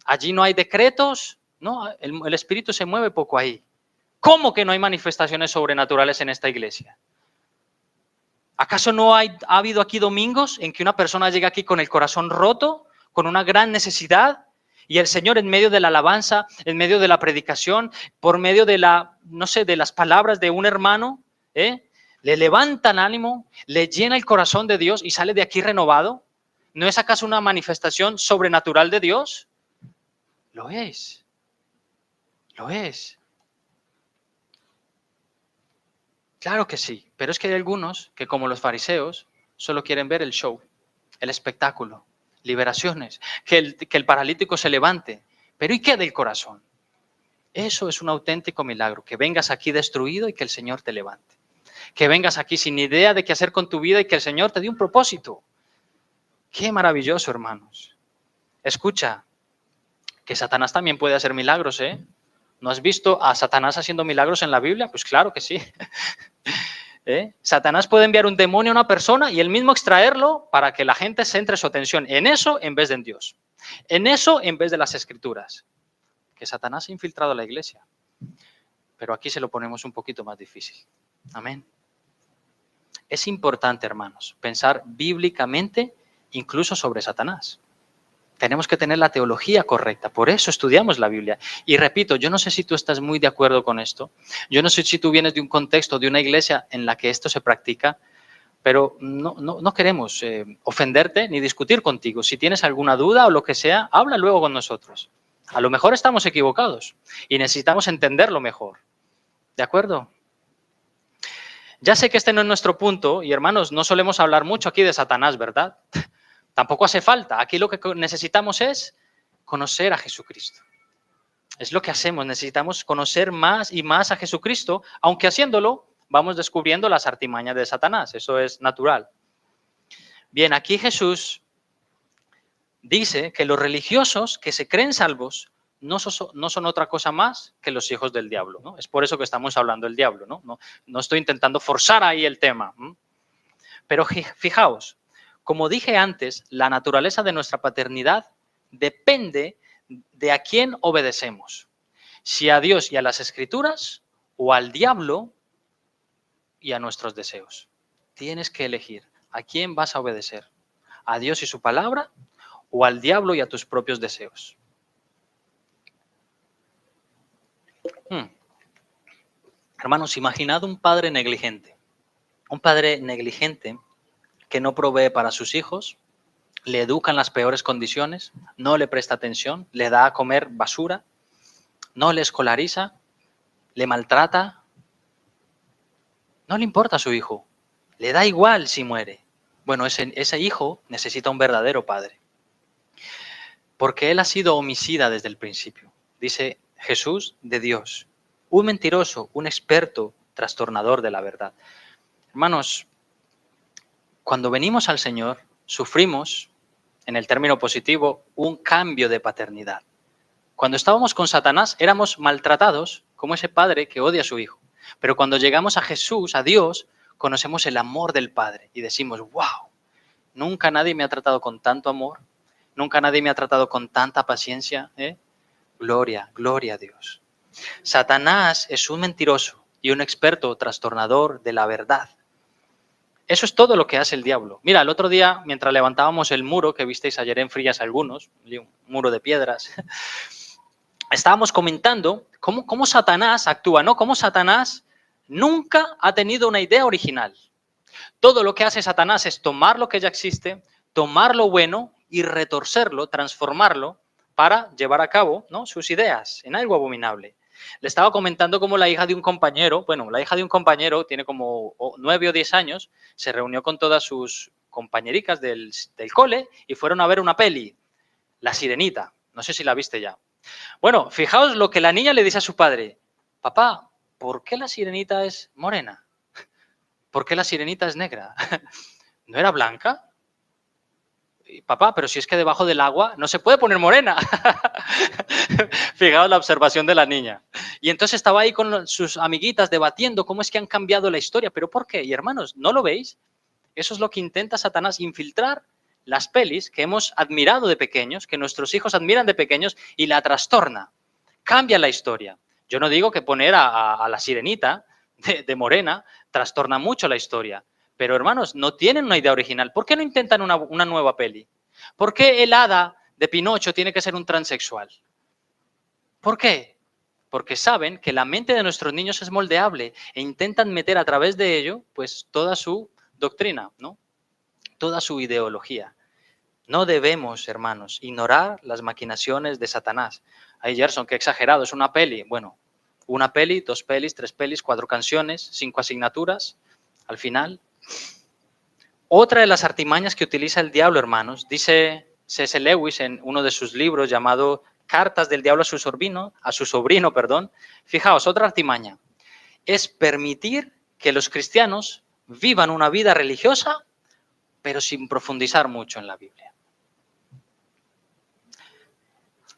allí no hay decretos, no, el espíritu se mueve poco ahí. ¿Cómo que no hay manifestaciones sobrenaturales en esta iglesia? ¿Acaso no ha habido aquí domingos en que una persona llega aquí con el corazón roto, con una gran necesidad, y el Señor en medio de la alabanza, en medio de la predicación, por medio de de las palabras de un hermano, le levantan ánimo, le llena el corazón de Dios y sale de aquí renovado? ¿No es acaso una manifestación sobrenatural de Dios? Lo es. Lo es. Claro que sí, pero es que hay algunos que, como los fariseos, solo quieren ver el show, el espectáculo, liberaciones, que el paralítico se levante. Pero ¿y qué del corazón? Eso es un auténtico milagro, que vengas aquí destruido y que el Señor te levante. Que vengas aquí sin idea de qué hacer con tu vida y que el Señor te dé un propósito. Qué maravilloso, hermanos. Escucha, que Satanás también puede hacer milagros, ¿eh? ¿No has visto a Satanás haciendo milagros en la Biblia? Pues claro que sí. Satanás puede enviar un demonio a una persona y él mismo extraerlo para que la gente centre su atención en eso en vez de en Dios. En eso en vez de las Escrituras. Que Satanás ha infiltrado a la iglesia. Pero aquí se lo ponemos un poquito más difícil. Amén. Es importante, hermanos, pensar bíblicamente incluso sobre Satanás. Tenemos que tener la teología correcta, por eso estudiamos la Biblia. Y repito, yo no sé si tú estás muy de acuerdo con esto, yo no sé si tú vienes de un contexto, de una iglesia en la que esto se practica, pero no queremos ofenderte ni discutir contigo. Si tienes alguna duda o lo que sea, habla luego con nosotros. A lo mejor estamos equivocados y necesitamos entenderlo mejor. ¿De acuerdo? Ya sé que este no es nuestro punto y, hermanos, no solemos hablar mucho aquí de Satanás, ¿verdad? Tampoco hace falta. Aquí lo que necesitamos es conocer a Jesucristo. Es lo que hacemos. Necesitamos conocer más y más a Jesucristo, aunque haciéndolo vamos descubriendo las artimañas de Satanás. Eso es natural. Bien, aquí Jesús dice que los religiosos que se creen salvos no son otra cosa más que los hijos del diablo, ¿no? Es por eso que estamos hablando del diablo, ¿no? No estoy intentando forzar ahí el tema. Pero fijaos, como dije antes, la naturaleza de nuestra paternidad depende de a quién obedecemos. Si a Dios y a las Escrituras o al diablo y a nuestros deseos. Tienes que elegir a quién vas a obedecer. ¿A Dios y su palabra o al diablo y a tus propios deseos? Hermanos, imaginad un padre negligente. Un padre negligente que no provee para sus hijos, le educa en las peores condiciones, no le presta atención, le da a comer basura, no le escolariza, le maltrata. No le importa a su hijo, le da igual si muere. Bueno, ese hijo necesita un verdadero padre, porque él ha sido homicida desde el principio. Dice Jesús de Dios, un mentiroso, un experto trastornador de la verdad. Hermanos, cuando venimos al Señor, sufrimos, en el término positivo, un cambio de paternidad. Cuando estábamos con Satanás, éramos maltratados como ese padre que odia a su hijo. Pero cuando llegamos a Jesús, a Dios, conocemos el amor del Padre y decimos, wow, nunca nadie me ha tratado con tanto amor, nunca nadie me ha tratado con tanta paciencia. Gloria, gloria a Dios. Satanás es un mentiroso y un experto trastornador de la verdad. Eso es todo lo que hace el diablo. Mira, el otro día, mientras levantábamos el muro, que visteis ayer en Frías algunos, un muro de piedras, estábamos comentando cómo Satanás actúa, ¿no? Cómo Satanás nunca ha tenido una idea original. Todo lo que hace Satanás es tomar lo que ya existe, tomar lo bueno y retorcerlo, transformarlo para llevar a cabo, ¿no?, sus ideas en algo abominable. Le estaba comentando cómo la hija de un compañero, tiene como 9 o 10 años, se reunió con todas sus compañericas del cole y fueron a ver una peli, La Sirenita. No sé si la viste ya. Bueno, fijaos lo que la niña le dice a su padre. Papá, ¿por qué la sirenita es morena? ¿Por qué la sirenita es negra? ¿No era blanca? Papá, pero si es que debajo del agua no se puede poner morena. Fijaos la observación de la niña. Y entonces estaba ahí con sus amiguitas debatiendo cómo es que han cambiado la historia. ¿Pero por qué? Y hermanos, ¿no lo veis? Eso es lo que intenta Satanás, infiltrar las pelis que hemos admirado de pequeños, que nuestros hijos admiran de pequeños, y la trastorna. Cambia la historia. Yo no digo que poner a la sirenita de morena trastorna mucho la historia. Pero hermanos, no tienen una idea original. ¿Por qué no intentan una nueva peli? ¿Por qué el hada de Pinocho tiene que ser un transexual? ¿Por qué? Porque saben que la mente de nuestros niños es moldeable e intentan meter a través de ello pues toda su doctrina, ¿no?, toda su ideología. No debemos, hermanos, ignorar las maquinaciones de Satanás. Ay, Gerson, qué exagerado, es una peli. Bueno, una peli, 2 pelis, 3 pelis, 4 canciones, 5 asignaturas, al final. Otra de las artimañas que utiliza el diablo, hermanos, dice C.S. Lewis en uno de sus libros llamado Cartas del Diablo a su sobrino, fijaos, otra artimaña, es permitir que los cristianos vivan una vida religiosa, pero sin profundizar mucho en la Biblia.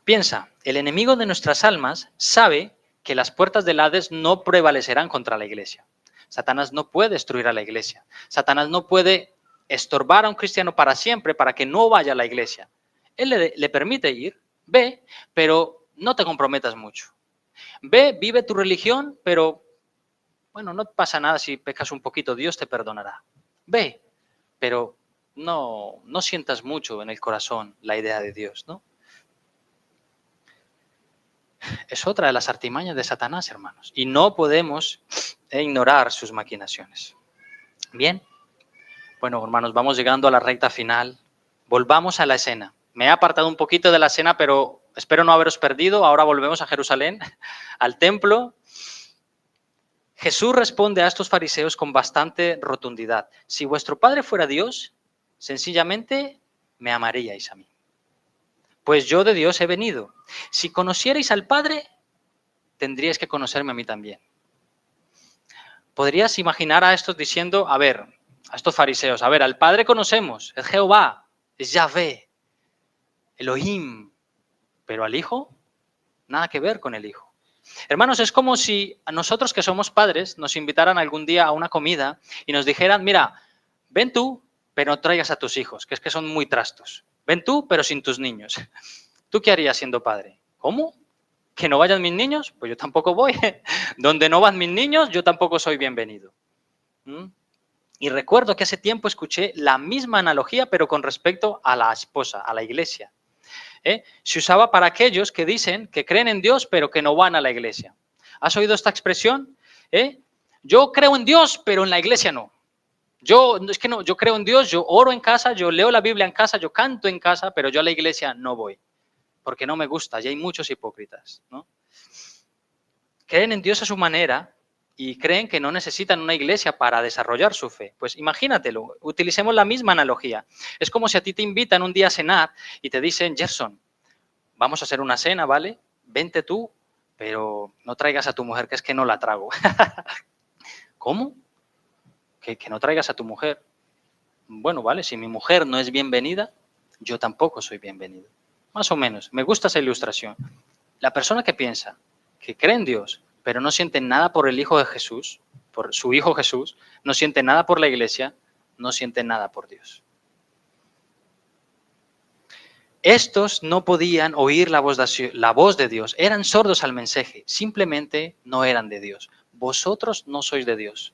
Piensa, el enemigo de nuestras almas sabe que las puertas del Hades no prevalecerán contra la iglesia. Satanás no puede destruir a la iglesia. Satanás no puede estorbar a un cristiano para siempre para que no vaya a la iglesia. Él le permite ir, ve, pero no te comprometas mucho. Ve, vive tu religión, pero bueno, no pasa nada si pecas un poquito, Dios te perdonará. Ve, pero no sientas mucho en el corazón la idea de Dios, ¿no? Es otra de las artimañas de Satanás, hermanos, y no podemos ignorar sus maquinaciones. Bien, bueno, hermanos, vamos llegando a la recta final. Volvamos a la escena. Me he apartado un poquito de la escena, pero espero no haberos perdido. Ahora volvemos a Jerusalén, al templo. Jesús responde a estos fariseos con bastante rotundidad. Si vuestro Padre fuera Dios, sencillamente me amaríais a mí. Pues yo de Dios he venido. Si conocierais al Padre, tendríais que conocerme a mí también. Podrías imaginar a estos diciendo, a estos fariseos, al Padre conocemos, es Jehová, es Yahvé, Elohim, pero al Hijo, nada que ver con el Hijo. Hermanos, es como si a nosotros que somos padres nos invitaran algún día a una comida y nos dijeran, mira, ven tú, pero no traigas a tus hijos, que es que son muy trastos. Ven tú, pero sin tus niños. ¿Tú qué harías siendo padre? ¿Cómo? ¿Que no vayan mis niños? Pues yo tampoco voy. Donde no van mis niños, yo tampoco soy bienvenido. Y recuerdo que hace tiempo escuché la misma analogía, pero con respecto a la esposa, a la iglesia. Se usaba para aquellos que dicen que creen en Dios, pero que no van a la iglesia. ¿Has oído esta expresión? Yo creo en Dios, pero en la iglesia no. Yo creo en Dios, yo oro en casa, yo leo la Biblia en casa, yo canto en casa, pero yo a la iglesia no voy, porque no me gusta, y hay muchos hipócritas, ¿no? Creen en Dios a su manera y creen que no necesitan una iglesia para desarrollar su fe. Pues imagínatelo, utilicemos la misma analogía. Es como si a ti te invitan un día a cenar y te dicen, Gerson, vamos a hacer una cena, ¿vale? Vente tú, pero no traigas a tu mujer, que es que no la trago. ¿Cómo? ¿Que no traigas a tu mujer? Bueno, vale, si mi mujer no es bienvenida, yo tampoco soy bienvenido. Más o menos, me gusta esa ilustración. La persona que piensa que cree en Dios, pero no siente nada por el Hijo de Jesús, por su Hijo Jesús, no siente nada por la iglesia, no siente nada por Dios. Estos no podían oír la voz de Dios, eran sordos al mensaje, simplemente no eran de Dios. Vosotros no sois de Dios.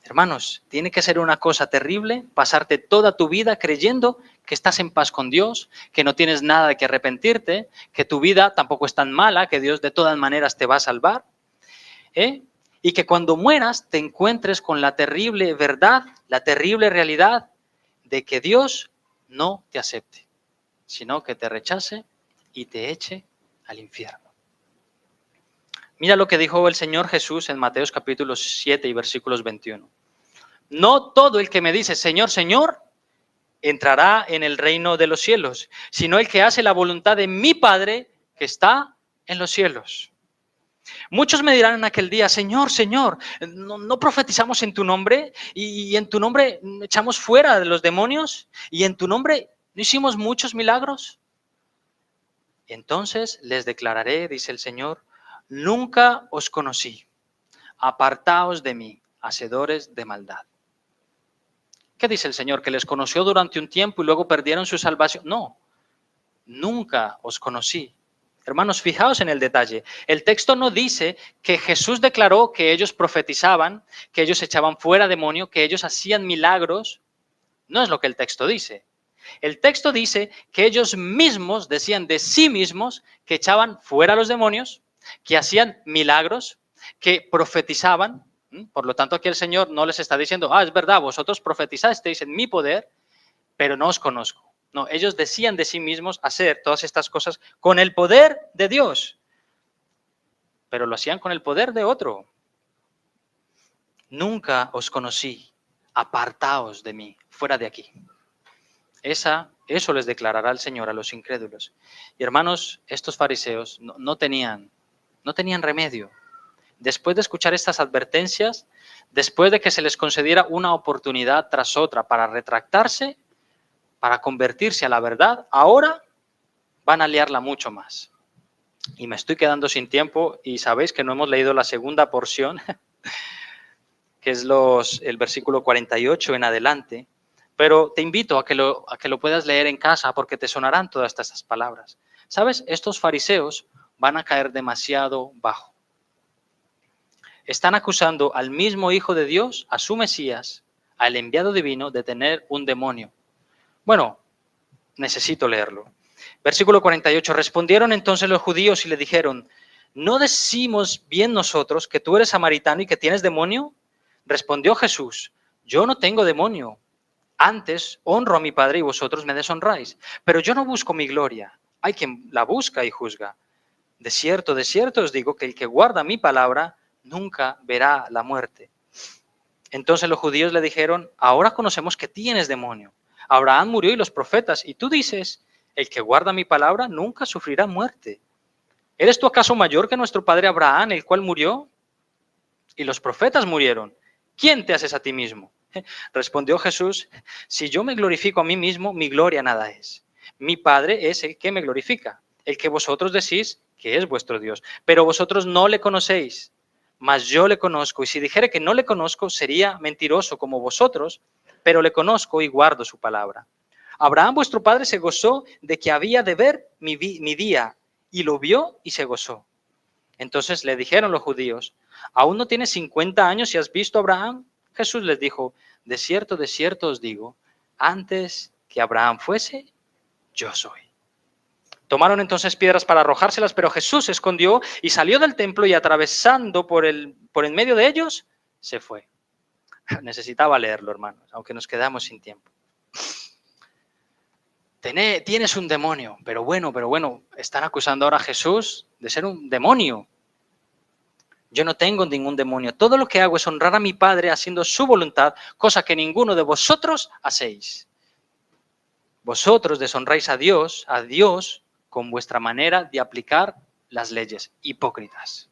Hermanos, tiene que ser una cosa terrible pasarte toda tu vida creyendo que estás en paz con Dios, que no tienes nada de que arrepentirte, que tu vida tampoco es tan mala, que Dios de todas maneras te va a salvar, ¿eh? Y que cuando mueras te encuentres con la terrible verdad, la terrible realidad de que Dios no te acepte, sino que te rechace y te eche al infierno. Mira lo que dijo el Señor Jesús en Mateo capítulo 7 y versículos 21. No todo el que me dice, Señor, Señor, entrará en el reino de los cielos, sino el que hace la voluntad de mi Padre que está en los cielos. Muchos me dirán en aquel día, Señor, Señor, ¿no profetizamos en tu nombre? ¿Y en tu nombre echamos fuera de los demonios? ¿Y en tu nombre no hicimos muchos milagros? Entonces les declararé, dice el Señor, nunca os conocí. Apartaos de mí, hacedores de maldad. ¿Qué dice el Señor? ¿Que les conoció durante un tiempo y luego perdieron su salvación? No, nunca os conocí. Hermanos, fijaos en el detalle. El texto no dice que Jesús declaró que ellos profetizaban, que ellos echaban fuera demonio, que ellos hacían milagros. No es lo que el texto dice. El texto dice que ellos mismos decían de sí mismos que echaban fuera los demonios, que hacían milagros, que profetizaban. Por lo tanto, aquí el Señor no les está diciendo, es verdad, vosotros profetizasteis en mi poder, pero no os conozco. No, ellos decían de sí mismos hacer todas estas cosas con el poder de Dios, pero lo hacían con el poder de otro. Nunca os conocí, apartaos de mí, fuera de aquí. Eso les declarará el Señor a los incrédulos. Y hermanos, estos fariseos no tenían remedio. Después de escuchar estas advertencias, después de que se les concediera una oportunidad tras otra para retractarse, para convertirse a la verdad, ahora van a liarla mucho más. Y me estoy quedando sin tiempo y sabéis que no hemos leído la segunda porción, que es el versículo 48 en adelante, pero te invito a que lo puedas leer en casa porque te sonarán todas estas palabras. ¿Sabes? Estos fariseos van a caer demasiado bajo. Están acusando al mismo Hijo de Dios, a su Mesías, al enviado divino, de tener un demonio. Bueno, necesito leerlo. Versículo 48. Respondieron entonces los judíos y le dijeron, ¿no decimos bien nosotros que tú eres samaritano y que tienes demonio? Respondió Jesús, yo no tengo demonio. Antes honro a mi Padre y vosotros me deshonráis. Pero yo no busco mi gloria. Hay quien la busca y juzga. De cierto os digo que el que guarda mi palabra nunca verá la muerte. Entonces los judíos le dijeron, ahora conocemos que tienes demonio. Abraham murió y los profetas, y tú dices, el que guarda mi palabra nunca sufrirá muerte. ¿Eres tú acaso mayor que nuestro padre Abraham, el cual murió? Y los profetas murieron. ¿Quién te haces a ti mismo? Respondió Jesús, si yo me glorifico a mí mismo, mi gloria nada es. Mi Padre es el que me glorifica, el que vosotros decís que es vuestro Dios. Pero vosotros no le conocéis, mas yo le conozco. Y si dijere que no le conozco, sería mentiroso como vosotros, pero le conozco y guardo su palabra. Abraham vuestro padre se gozó de que había de ver mi día, y lo vio y se gozó. Entonces le dijeron los judíos, ¿aún no tienes 50 años y has visto a Abraham? Jesús les dijo, de cierto os digo, antes que Abraham fuese, yo soy. Tomaron entonces piedras para arrojárselas, pero Jesús se escondió y salió del templo y atravesando por en medio de ellos, se fue. Necesitaba leerlo, hermanos, aunque nos quedamos sin tiempo. Tienes un demonio, pero bueno, están acusando ahora a Jesús de ser un demonio. Yo no tengo ningún demonio. Todo lo que hago es honrar a mi Padre haciendo su voluntad, cosa que ninguno de vosotros hacéis. Vosotros deshonráis a Dios con vuestra manera de aplicar las leyes, hipócritas.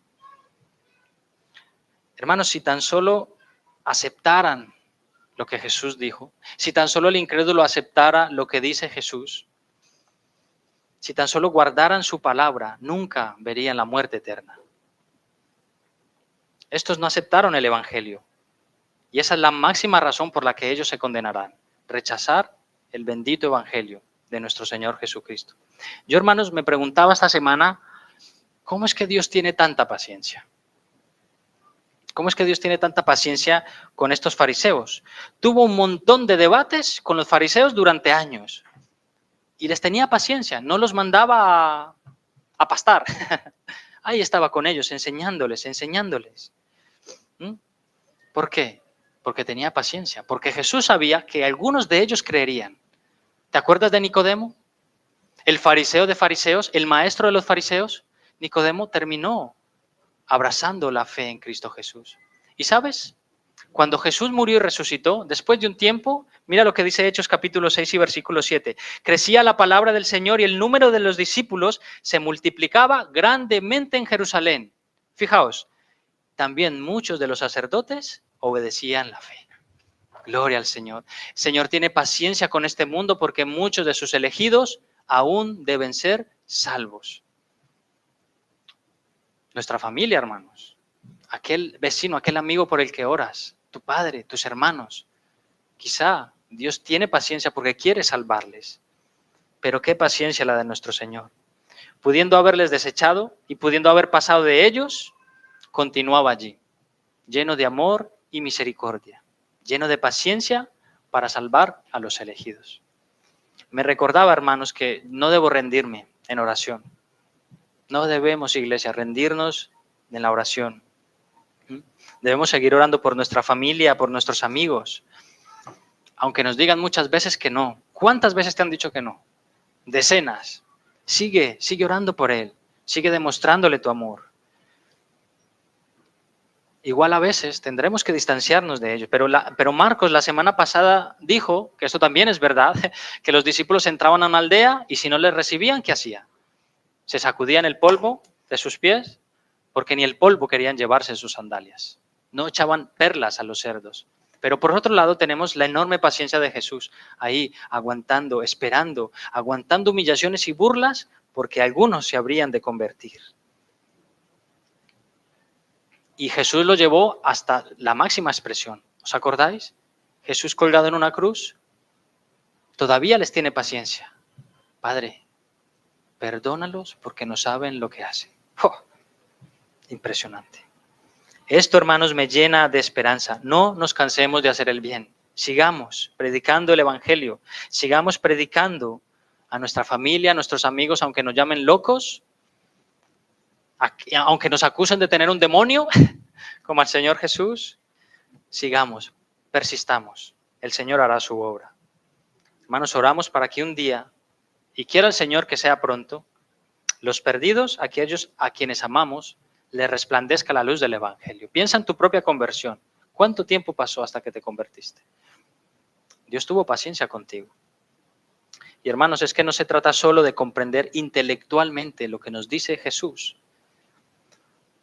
Hermanos, si tan solo aceptaran lo que Jesús dijo, si tan solo el incrédulo aceptara lo que dice Jesús, si tan solo guardaran su palabra, nunca verían la muerte eterna. Estos no aceptaron el Evangelio y esa es la máxima razón por la que ellos se condenarán, rechazar el bendito Evangelio de nuestro Señor Jesucristo. Yo, hermanos, me preguntaba esta semana, ¿cómo es que Dios tiene tanta paciencia? ¿Cómo es que Dios tiene tanta paciencia con estos fariseos? Tuvo un montón de debates con los fariseos durante años y les tenía paciencia, no los mandaba a pastar. Ahí estaba con ellos, enseñándoles. ¿Mm? ¿Por qué? Porque tenía paciencia, porque Jesús sabía que algunos de ellos creerían. ¿Te acuerdas de Nicodemo? El fariseo de fariseos, el maestro de los fariseos. Nicodemo terminó abrazando la fe en Cristo Jesús. ¿Y sabes? Cuando Jesús murió y resucitó, después de un tiempo, mira lo que dice Hechos capítulo 6 y versículo 7. Crecía la palabra del Señor y el número de los discípulos se multiplicaba grandemente en Jerusalén. Fijaos, también muchos de los sacerdotes obedecían la fe. Gloria al Señor. El Señor tiene paciencia con este mundo porque muchos de sus elegidos aún deben ser salvos. Nuestra familia, hermanos. Aquel vecino, aquel amigo por el que oras, tu padre, tus hermanos. Quizá Dios tiene paciencia porque quiere salvarles. Pero qué paciencia la de nuestro Señor. Pudiendo haberles desechado y pudiendo haber pasado de ellos, continuaba allí, lleno de amor y misericordia, lleno de paciencia para salvar a los elegidos. Me recordaba, hermanos, que no debo rendirme en oración. No debemos, iglesia, rendirnos en la oración. Debemos seguir orando por nuestra familia, por nuestros amigos, aunque nos digan muchas veces que no. ¿Cuántas veces te han dicho que no? Decenas. Sigue orando por él. Sigue demostrándole tu amor. Igual a veces tendremos que distanciarnos de ellos, pero Marcos la semana pasada dijo, que esto también es verdad, que los discípulos entraban a una aldea y si no les recibían, ¿qué hacían? Se sacudían el polvo de sus pies porque ni el polvo querían llevarse en sus sandalias. No echaban perlas a los cerdos. Pero por otro lado tenemos la enorme paciencia de Jesús, ahí aguantando, esperando, aguantando humillaciones y burlas porque algunos se habrían de convertir. Y Jesús lo llevó hasta la máxima expresión. ¿Os acordáis? Jesús colgado en una cruz, todavía les tiene paciencia. Padre, perdónalos porque no saben lo que hacen. ¡Oh! Impresionante. Esto, hermanos, me llena de esperanza. No nos cansemos de hacer el bien. Sigamos predicando el Evangelio. Sigamos predicando a nuestra familia, a nuestros amigos, aunque nos llamen locos, aunque nos acusen de tener un demonio, como al Señor Jesús. Sigamos, persistamos. El Señor hará su obra. Hermanos, oramos para que un día, y quiera el Señor que sea pronto, los perdidos, aquellos a quienes amamos, les resplandezca la luz del Evangelio. Piensa en tu propia conversión. ¿Cuánto tiempo pasó hasta que te convertiste? Dios tuvo paciencia contigo. Y hermanos, es que no se trata solo de comprender intelectualmente lo que nos dice Jesús.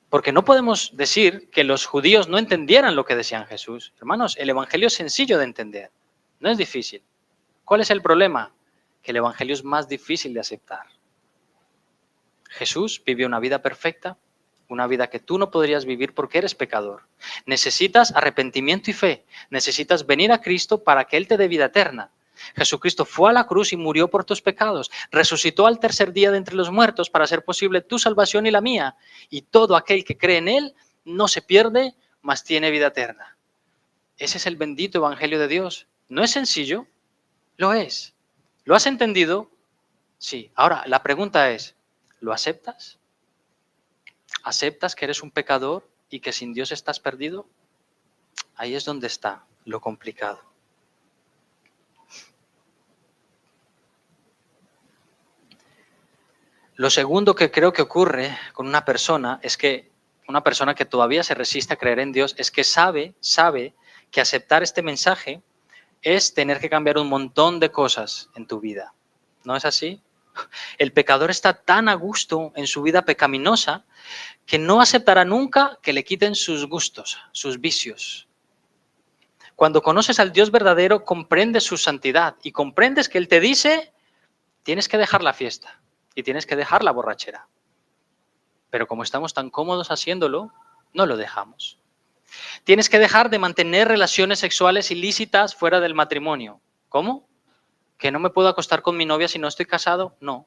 Porque no podemos decir que los judíos no entendieran lo que decían Jesús. Hermanos, el Evangelio es sencillo de entender. No es difícil. ¿Cuál es el problema? Que el Evangelio es más difícil de aceptar. Jesús vivió una vida perfecta, una vida que tú no podrías vivir porque eres pecador. Necesitas arrepentimiento y fe. Necesitas venir a Cristo para que Él te dé vida eterna. Jesucristo fue a la cruz y murió por tus pecados. Resucitó al tercer día de entre los muertos para hacer posible tu salvación y la mía. Y todo aquel que cree en Él no se pierde, mas tiene vida eterna. Ese es el bendito Evangelio de Dios. ¿No es sencillo? Lo es. ¿Lo has entendido? Sí. Ahora, la pregunta es, ¿lo aceptas? ¿Aceptas que eres un pecador y que sin Dios estás perdido? Ahí es donde está lo complicado. Lo segundo que creo que ocurre con una persona es que una persona que todavía se resiste a creer en Dios es que sabe que aceptar este mensaje es tener que cambiar un montón de cosas en tu vida. ¿No es así? El pecador está tan a gusto en su vida pecaminosa que no aceptará nunca que le quiten sus gustos, sus vicios. Cuando conoces al Dios verdadero, comprendes su santidad y comprendes que Él te dice, tienes que dejar la fiesta y tienes que dejar la borrachera. Pero como estamos tan cómodos haciéndolo, no lo dejamos. Tienes que dejar de mantener relaciones sexuales ilícitas fuera del matrimonio. ¿Cómo? ¿Que no me puedo acostar con mi novia si no estoy casado? No.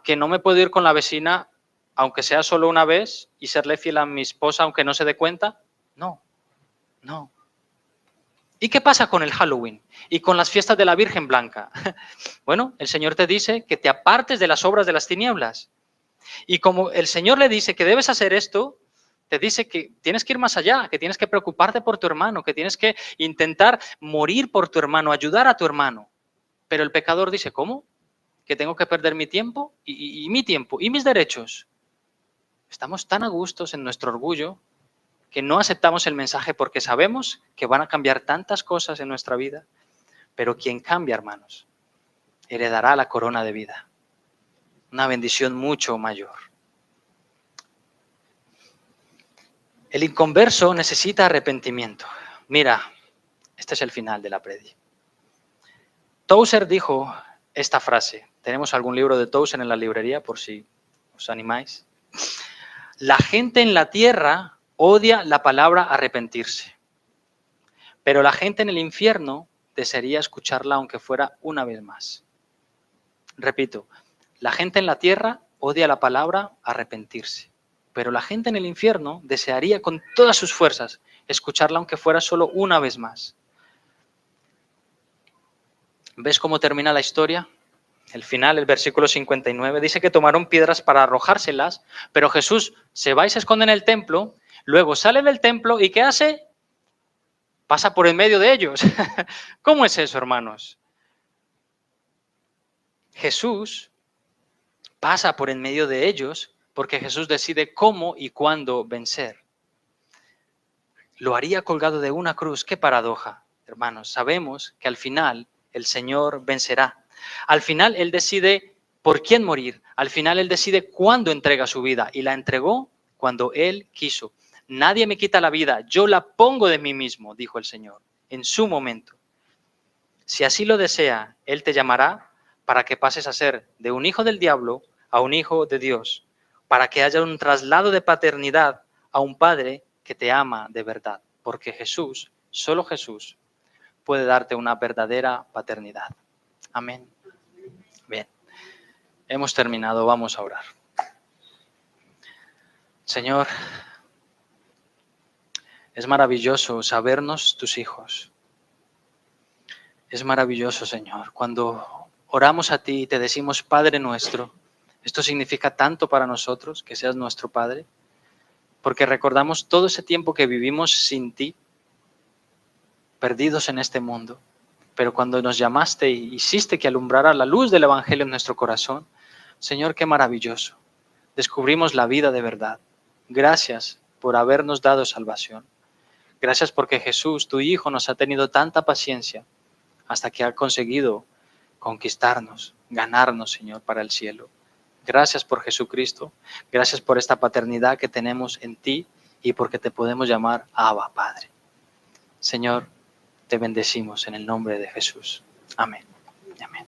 ¿Que no me puedo ir con la vecina aunque sea solo una vez, y serle fiel a mi esposa aunque no se dé cuenta? No, no. ¿Y qué pasa con el Halloween y con las fiestas de la Virgen Blanca? Bueno, el Señor te dice que te apartes de las obras de las tinieblas. Y como el Señor le dice que debes hacer esto, te dice que tienes que ir más allá, que tienes que preocuparte por tu hermano, que tienes que intentar morir por tu hermano, ayudar a tu hermano. Pero el pecador dice, ¿cómo? ¿Que tengo que perder mi tiempo y mi tiempo y mis derechos? Estamos tan a gustos en nuestro orgullo que no aceptamos el mensaje porque sabemos que van a cambiar tantas cosas en nuestra vida. Pero quien cambia, hermanos, heredará la corona de vida. Una bendición mucho mayor. El inconverso necesita arrepentimiento. Mira, este es el final de la predica. Tozer dijo esta frase. Tenemos algún libro de Tozer en la librería por si os animáis. La gente en la tierra odia la palabra arrepentirse, pero la gente en el infierno desearía escucharla aunque fuera una vez más. Repito, la gente en la tierra odia la palabra arrepentirse, pero la gente en el infierno desearía con todas sus fuerzas escucharla aunque fuera solo una vez más. ¿Ves cómo termina la historia? El final, el versículo 59, dice que tomaron piedras para arrojárselas, pero Jesús se va y se esconde en el templo, luego sale del templo y ¿qué hace? Pasa por en medio de ellos. ¿Cómo es eso, hermanos? Jesús pasa por en medio de ellos porque Jesús decide cómo y cuándo vencer. Lo haría colgado de una cruz. ¡Qué paradoja, hermanos! Sabemos que al final el Señor vencerá. Al final Él decide por quién morir. Al final Él decide cuándo entrega su vida. Y la entregó cuando Él quiso. Nadie me quita la vida, yo la pongo de mí mismo, dijo el Señor, en su momento. Si así lo desea, Él te llamará para que pases a ser de un hijo del diablo a un hijo de Dios, para que haya un traslado de paternidad a un Padre que te ama de verdad, porque Jesús, solo Jesús, puede darte una verdadera paternidad. Amén. Bien, hemos terminado, vamos a orar. Señor, es maravilloso sabernos tus hijos. Es maravilloso, Señor, cuando oramos a ti y te decimos Padre nuestro. Esto significa tanto para nosotros que seas nuestro Padre, porque recordamos todo ese tiempo que vivimos sin ti, perdidos en este mundo. Pero cuando nos llamaste y hiciste que alumbrara la luz del Evangelio en nuestro corazón, Señor, qué maravilloso. Descubrimos la vida de verdad. Gracias por habernos dado salvación. Gracias porque Jesús, tu Hijo, nos ha tenido tanta paciencia hasta que ha conseguido conquistarnos, ganarnos, Señor, para el cielo. Gracias por Jesucristo. Gracias por esta paternidad que tenemos en ti y porque te podemos llamar Abba, Padre. Señor, te bendecimos en el nombre de Jesús. Amén.